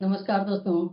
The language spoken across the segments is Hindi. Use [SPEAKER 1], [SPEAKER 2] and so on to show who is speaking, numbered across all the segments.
[SPEAKER 1] नमस्कार दोस्तों,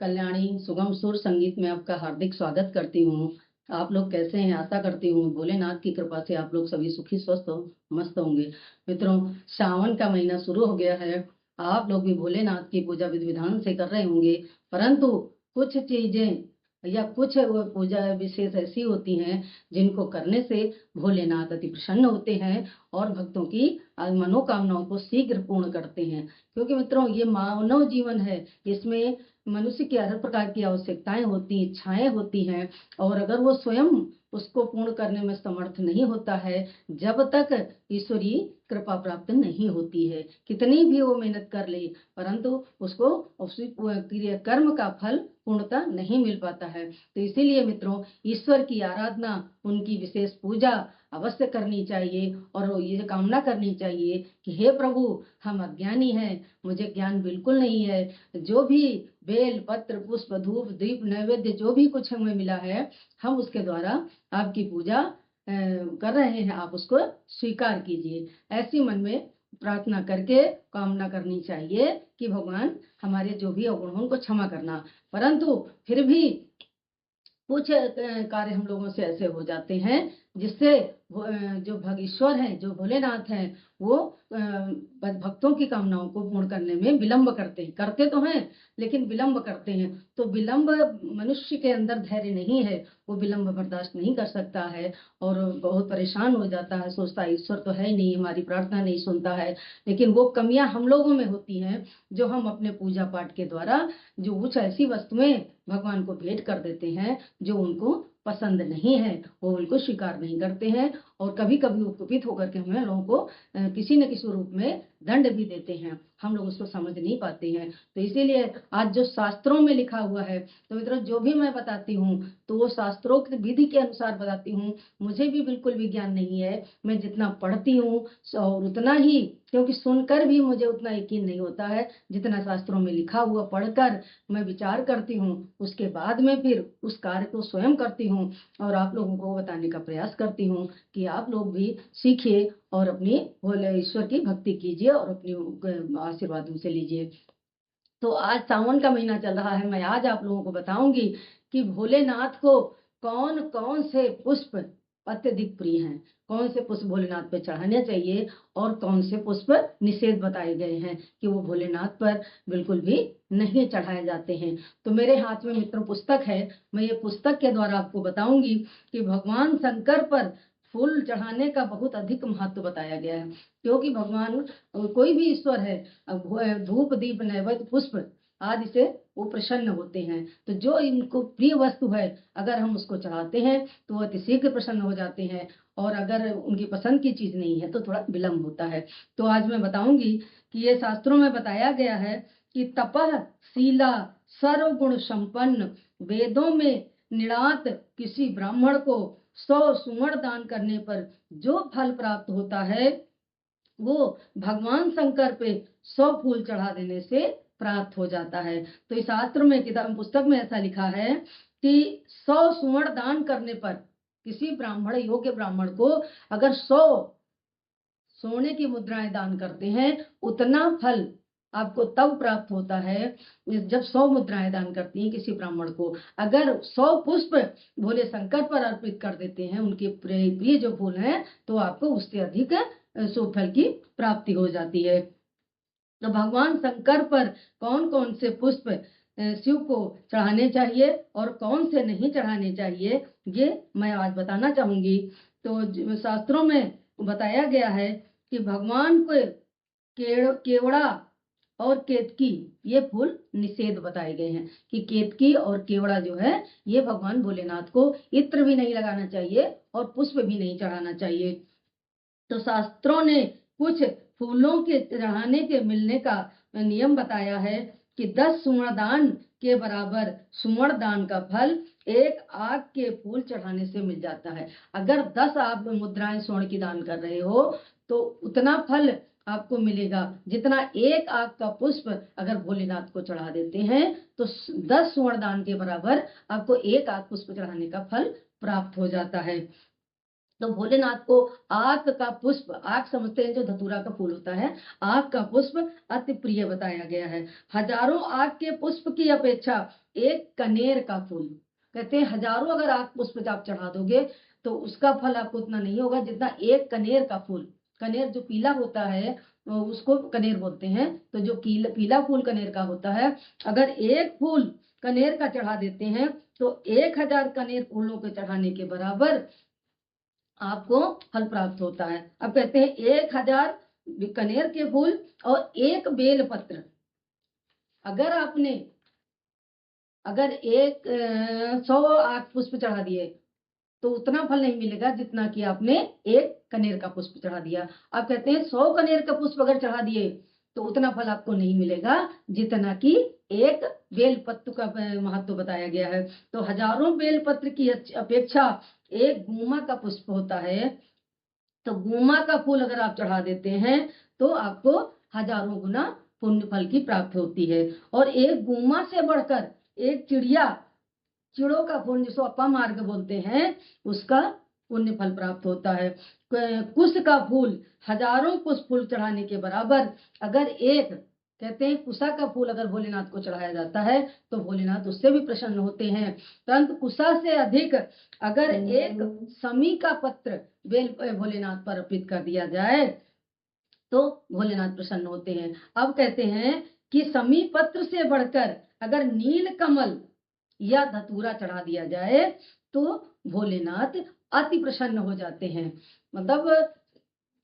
[SPEAKER 1] कल्याणी सुगम सुर संगीत में आपका हार्दिक स्वागत करती हूँ। आप लोग कैसे हैं? आशा करती हूँ भोलेनाथ की कृपा से आप लोग सभी सुखी स्वस्थ हो मस्त होंगे। मित्रों, सावन का महीना शुरू हो गया है। आप लोग भी भोलेनाथ की पूजा विधि विधान से कर रहे होंगे, परंतु कुछ चीजें या कुछ वो पूजा विशेष ऐसी होती हैं जिनको करने से भोलेनाथ अति प्रसन्न होते हैं और भक्तों की मनोकामनाओं को शीघ्र पूर्ण करते हैं। क्योंकि मित्रों, ये मानव जीवन है, इसमें मनुष्य की हर प्रकार की आवश्यकताएं होती, इच्छाएं होती हैं, और अगर वो स्वयं उसको पूर्ण करने में समर्थ नहीं होता है, जब तक ईश्वरीय कृपा प्राप्त नहीं होती है, कितनी भी वो मेहनत कर ले, परंतु उसको उसी क्रिया कर्म का फल पूर्णता नहीं मिल पाता है। तो इसीलिए मित्रों, ईश्वर की आराधना, उनकी विशेष पूजा अवश्य करनी चाहिए और ये कामना करनी चाहिए कि हे प्रभु, हम अज्ञानी हैं, मुझे ज्ञान बिल्कुल नहीं है, जो भी बेल पत्र पुष्प धूप दीप नैवेद्य जो भी कुछ हमें मिला है, हम उसके द्वारा आपकी पूजा कर रहे हैं, आप उसको स्वीकार कीजिए। ऐसी मन में प्रार्थना करके कामना करनी चाहिए कि भगवान हमारे जो भी अवगुण हो उनको क्षमा करना। परंतु फिर भी कुछ कार्य हम लोगों से ऐसे हो जाते हैं जिससे जो भगीश्वर है, जो भोलेनाथ हैं, वो भक्तों की कामनाओं को पूर्ण करने में विलंब करते तो हैं, लेकिन विलंब करते हैं। तो विलंब, मनुष्य के अंदर धैर्य नहीं है, वो विलंब बर्दाश्त नहीं कर सकता है और बहुत परेशान हो जाता है, सोचता है ईश्वर तो है नहीं, हमारी प्रार्थना नहीं सुनता है। लेकिन वो कमियां हम लोगों में होती हैं, जो हम अपने पूजा पाठ के द्वारा जो कुछ ऐसी वस्तुएं भगवान को भेंट कर देते हैं जो उनको पसंद नहीं है, वो उनको स्वीकार नहीं करते हैं, और कभी कभी वो कुपित होकर के हमें लोगों को किसी न किसी रूप में दंड भी देते हैं, हम लोग उसको समझ नहीं पाते हैं। तो इसीलिए आज जो शास्त्रों में लिखा हुआ है, तो मित्रों जो भी मैं बताती हूँ तो वो शास्त्रोक्त विधि के अनुसार बताती हूँ। मुझे भी बिल्कुल भी ज्ञान नहीं है, मैं जितना पढ़ती हूँ और उतना ही, क्योंकि सुनकर भी मुझे उतना यकीन नहीं होता है जितना शास्त्रों में लिखा हुआ पढ़कर मैं विचार करती हूँ, उसके बाद में फिर उस कार्य को स्वयं करती हूँ और आप लोगों को बताने का प्रयास करती हूँ कि आप लोग भी सीखिए और अपनी भोले ईश्वर की भक्ति कीजिए और अपनी आशीर्वाद उनसे लीजिए। तो आज सावन का महीना चल रहा है, मैं आज आप लोगों को बताऊंगी कि भोलेनाथ को कौन कौन से पुष्प अत्यधिक प्रिय हैं, कौन से पुष्प भोलेनाथ पे चढ़ाने चाहिए और कौन से पुष्प निषेध बताए गए हैं कि वो भोलेनाथ पर बिल्कुल भी नहीं चढ़ाए जाते हैं। तो मेरे हाथ में मित्रों पुस्तक है, मैं ये पुस्तक के द्वारा आपको बताऊंगी कि भगवान शंकर पर फूल चढ़ाने का बहुत अधिक महत्व बताया गया है। क्योंकि भगवान, कोई भी ईश्वर है, धूप दीप नैवेद्य पुष्प आदि से वो प्रसन्न होते हैं। तो जो इनको प्रिय वस्तु है, अगर हम उसको चढ़ाते हैं तो वो अति शीघ्र प्रसन्न हो जाते हैं, और अगर उनकी पसंद की चीज नहीं है तो थोड़ा विलंब होता है। तो आज मैं बताऊंगी कि ये शास्त्रों में बताया गया है कि तपह शीला सर्वगुण संपन्न, वेदों में निरात किसी ब्राह्मण को 100 सुवर्ण दान करने पर जो फल प्राप्त होता है, वो भगवान शंकर पे 100 फूल चढ़ा देने से प्राप्त हो जाता है। तो इस शास्त्र में, किताब पुस्तक में ऐसा लिखा है कि 100 सुवर्ण दान करने पर किसी ब्राह्मण, योग्य ब्राह्मण को अगर 100 सोने की मुद्राएं दान करते हैं, उतना फल आपको तब प्राप्त होता है जब 100 मुद्राएं दान करती हैं किसी ब्राह्मण को। अगर 100 पुष्प भोले शंकर पर अर्पित कर देते हैं, उनके प्रिय जो फूल हैं, तो आपको उससे अधिक शुभ फल की प्राप्ति हो जाती है। तो भगवान शंकर पर कौन कौन से पुष्प शिव को चढ़ाने चाहिए और कौन से नहीं चढ़ाने चाहिए, ये मैं आज बताना चाहूंगी। तो शास्त्रों में बताया गया है कि भगवान को केवड़ा और केतकी, ये फूल निषेध बताए गए हैं कि केतकी और केवड़ा जो है, ये भगवान भोलेनाथ को इत्र भी नहीं लगाना चाहिए और पुष्प भी नहीं चढ़ाना चाहिए। तो शास्त्रों ने कुछ फूलों के चढ़ाने के मिलने का नियम बताया है कि 10 सुवर्ण दान के बराबर सुवर्ण दान का फल एक आग के फूल चढ़ाने से मिल जाता है। अगर 10 आप मुद्राएं स्वर्ण की दान कर रहे हो तो उतना फल आपको मिलेगा जितना एक आग का पुष्प अगर भोलेनाथ को चढ़ा देते हैं, तो 10 स्वर्ण दान के बराबर आपको एक आग पुष्प चढ़ाने का फल प्राप्त हो जाता है। तो भोलेनाथ को आक का पुष्प, आक समझते हैं जो धतूरा का फूल होता है, आक का पुष्प अति प्रिय बताया गया है। हजारों आक के पुष्प की अपेक्षा एक कनेर का फूल, कहते हैं हजारों अगर आक पुष्प आप चढ़ा दोगे तो उसका फल आपको उतना नहीं होगा जितना एक कनेर का फूल, कनेर जो पीला होता है उसको कनेर बोलते हैं, तो जो पीला फूल कनेर का होता है, अगर एक फूल कनेर का चढ़ा देते हैं तो 1000 कनेर फूलों के चढ़ाने के बराबर आपको फल प्राप्त होता है। अब कहते हैं 1000 कनेर के फूल और एक बेल पत्र, अगर आपने अगर 100 आक पुष्प चढ़ा दिए तो उतना फल नहीं मिलेगा जितना कि आपने एक कनेर का पुष्प चढ़ा दिया। अब कहते हैं 100 कनेर का पुष्प अगर चढ़ा दिए तो उतना फल आपको नहीं मिलेगा जितना कि एक बेल पत्र का महत्व बताया गया है। तो हजारों बेल पत्र की अपेक्षा एक गूमा का पुष्प होता है, तो गूमा का फूल अगर आप चढ़ा देते हैं तो आपको हजारों गुना पुण्य फल की प्राप्ति होती है। और एक गूमा से बढ़कर एक चिड़ों का फूल जिसको अपा मार्ग बोलते हैं, उसका पुण्य फल प्राप्त होता है। कुश का फूल हजारों कुश फूल चढ़ाने के बराबर, अगर एक कहते हैं कुशा का फूल अगर भोलेनाथ को चढ़ाया जाता है तो भोलेनाथ उससे भी प्रसन्न होते हैं, परंतु कुशा से अधिक अगर एक समी का पत्र भोलेनाथ पर अर्पित कर दिया जाए तो भोलेनाथ प्रसन्न होते हैं। अब कहते हैं कि समी पत्र से बढ़कर अगर नील कमल या धतूरा चढ़ा दिया जाए तो भोलेनाथ अति प्रसन्न हो जाते हैं। मतलब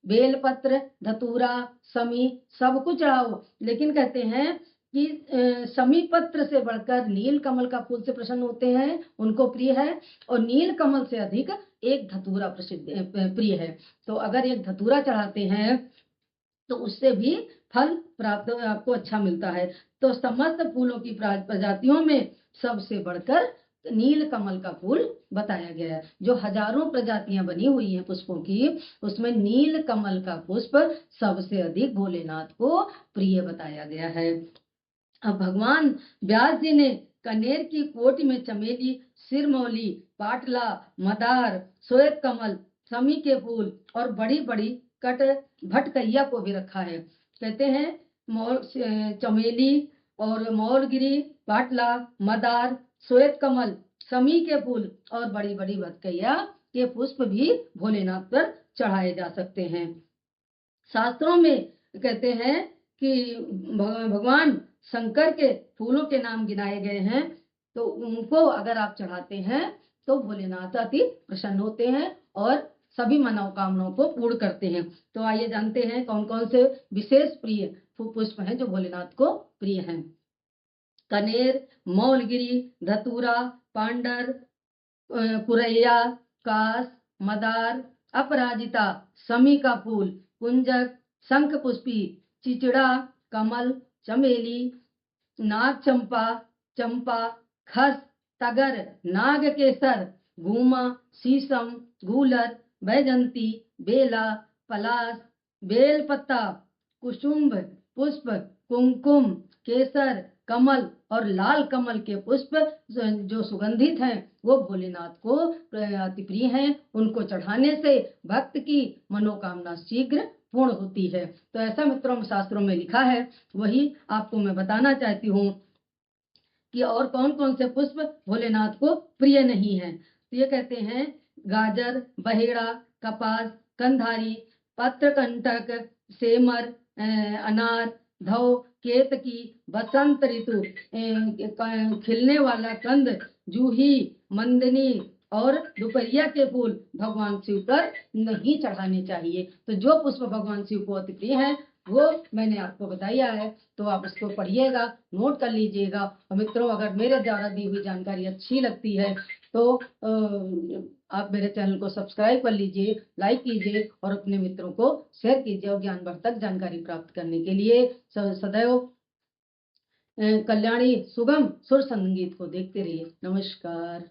[SPEAKER 1] बेलपत्र, धतूरा, समी सब कुछ चढ़ाओ, लेकिन कहते हैं कि समी पत्र से बढ़कर नील कमल का फूल से प्रसन्न होते हैं, उनको प्रिय है, और नील कमल से अधिक एक धतूरा प्रिय है। तो अगर एक धतूरा चढ़ाते हैं तो उससे भी फल प्राप्त आपको अच्छा मिलता है। तो समस्त फूलों की प्रजातियों में सबसे बढ़कर नील कमल का फूल बताया गया है। जो हजारों प्रजातियां बनी हुई हैं पुष्पों की, उसमें नील कमल का पुष्प सबसे अधिक भोलेनाथ को प्रिय बताया गया है। अब भगवान व्यास जी ने कनेर की कोटि में चमेली, सिरमौली, पाटला, मदार, श्वेत कमल, समी के फूल और बड़ी बड़ी कट भटकैया को भी रखा है। कहते हैं चमेली और मौलगिरी, पाटला, मदार, श्वेत कमल, समी के फूल और बड़ी बड़ी भटकैया के पुष्प भी भोलेनाथ पर चढ़ाए जा सकते हैं। शास्त्रों में कहते हैं कि भगवान शंकर के फूलों के नाम गिनाए गए हैं, तो उनको अगर आप चढ़ाते हैं तो भोलेनाथ अति प्रसन्न होते हैं और सभी मनोकामनाओं को पूर्ण करते हैं। तो आइए जानते हैं कौन कौन से विशेष प्रिय पुष्प हैं जो भोलेनाथ को प्रिय हैं। कनेर, मौलगिरी, धतूरा, पांडर, कुरैया, कास, मदार, अपराजिता, समी का फूल, कुंजक, शंख पुष्पी, चिचड़ा, कमल, चमेली, नाग चंपा, चंपा, खस, तगर, नाग केसर, घूमा, शीशम, गूलर, बैजंती, बेला, पलास, बेलपत्ता, कुसुम्भ पुष्प, कुमकुम, केसर, कमल और लाल कमल के पुष्प जो सुगंधित हैं वो भोलेनाथ को अति प्रिय हैं। उनको चढ़ाने से भक्त की मनोकामना शीघ्र पूर्ण होती है। तो ऐसा मित्रों शास्त्रों में लिखा है, वही आपको मैं बताना चाहती हूँ कि और कौन कौन से पुष्प भोलेनाथ को प्रिय नहीं है। तो ये कहते हैं गाजर, बहेड़ा, कपास, कंधारी, पत्रकंटक, सेमर, अनार, धौ, केतकी, बसंत ऋतु खिलने वाला कंद, जूही, मंदनी और दुपहिया के फूल भगवान शिव पर नहीं चढ़ाने चाहिए। तो जो पुष्प भगवान शिव को अति प्रिय है वो मैंने आपको बताया है, तो आप इसको पढ़िएगा, नोट कर लीजिएगा। और मित्रों अगर मेरे द्वारा दी हुई जानकारी अच्छी लगती है तो आप मेरे चैनल को सब्सक्राइब कर लीजिए, लाइक कीजिए और अपने मित्रों को शेयर कीजिए। और ज्ञानवर्धक जानकारी प्राप्त करने के लिए सदैव कल्याणी सुगम सुर संगीत को देखते रहिए। नमस्कार।